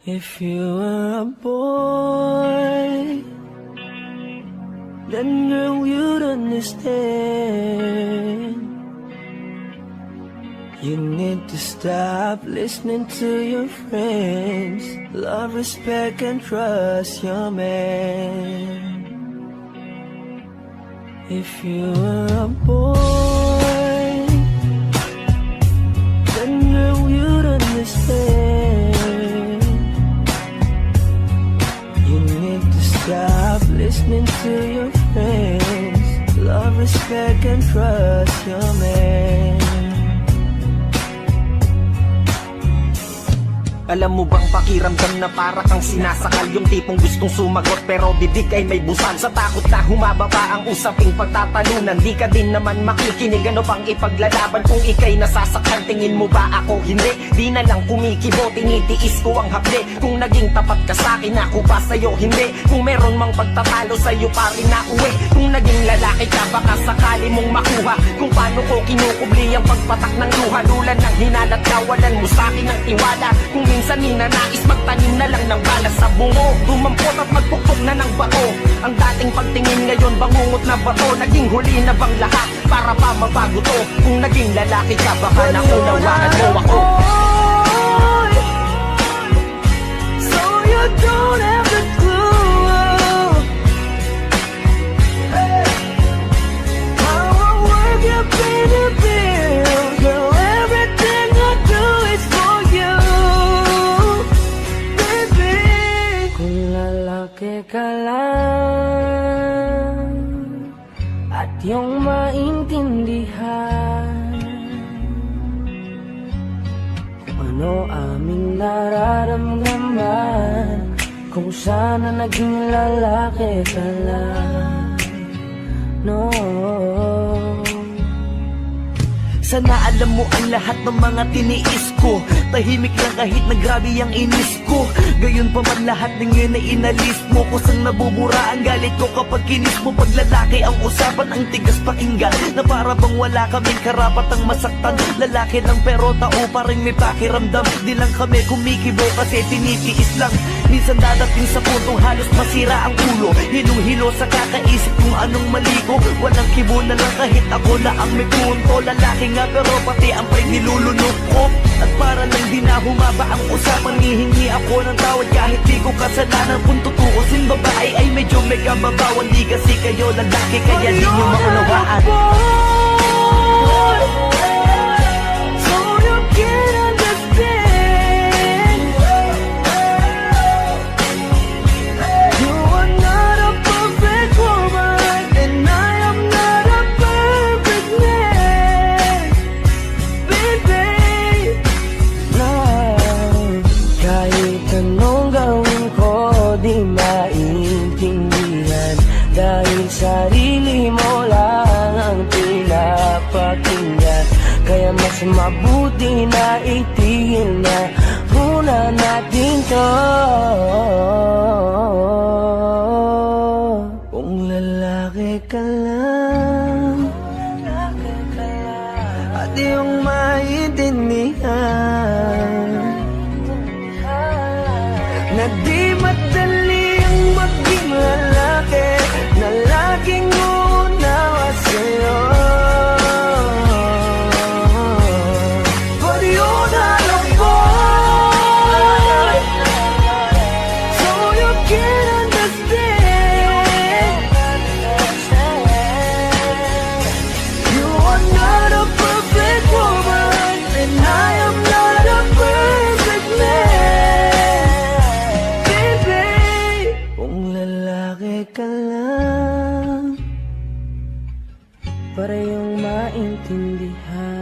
If you were a boy, then girl you'd understand. You need to stop listening to your friends. Love, respect, and trust your man. If you were a boy, then girl you'd understand. You need to stop listening to your friends. Love, respect, and trust your man. Alam mo bang pakiramdam na para kang sinasakal? Yung tipong gustong sumagot pero bibig ay may busan. Sa takot na humaba pa ang usaping pagtatalunan, di ka din naman makikinig. Ano pang ipaglalaban kung ikay nasasaktan? Tingin mo ba ako hindi? Di na lang kumikibo, tinitiis ko ang hapde. Kung naging tapat ka sa'kin, ako ba sa'yo hindi? Kung meron mang pagtatalo sa'yo pa rin na uwi. Kung naging lalaki ka, baka sakali mong makuha kung paano ko kinukubli ang pagpatak ng luha. Lulan ng hinalat, kawalan mo sa'kin ng tiwala. Kung minsan ninanais magtanim na lang ng bala sa bungo, dumampot at magpukpok na ng bato. Ang dating pagtingin ngayon bangungot na bato. Naging huli na bang lahat para pa mabago to? Kung naging lalaki ka, baka naunawaan mo ako. So you don't have the clue how I work you pay the bill. Girl, everything I do is for you, baby. Kung lalaki ka lang at yung maintindihan ano aming nararamdaman, kung sana naging lalaki ka lang, no. Sana alam mo ang lahat ng mga tiniis ko. Tahimik lang kahit na grabe ang inis ko. Gayon pa man lahat ng yun ay inalis mo. Kusang nabubura ang galit ko kapag kinis mo. Pag lalaki ang usapan, ang tigas pakinggan, na para bang wala kaming karapatang masaktan. Lalaki lang pero tao pa rin may pakiramdam. Di lang kami kumikibo kasi tinitiis lang. Minsan dadating sa puntong halos masira ang ulo. Hilo-hilo sa kakaisip kung anong mali ko. Walang kibo na lang kahit ako na ang may punto. Lalaki nga pero pati ang pa'y nilulunok ko. At para lang di na humaba ang usapan, hihingi ako ng tawad kahit di ko kasalanan. Kung tutuusin babae ay medyo may kababawan. Di kasi kayo lalaki kaya di nyo maunawaan. So you can understand, you are not a perfect woman, and I am not a perfect man, baby. No, kahit anong gawin ko, di maintindihan, dahil sarili mo lang ang pinapakinggan. Kaya mas mabuti na itigil na muna natin to. Kung lalaki ka lang at yung maintindihan na di madali ang maging lalaki, na laging uunawa sa'yo. But you're not a boy, so you can't understand. You are not a perfect woman, and I am not a perfect man, baby. Kung lalaki ka lang para yung maintindihan.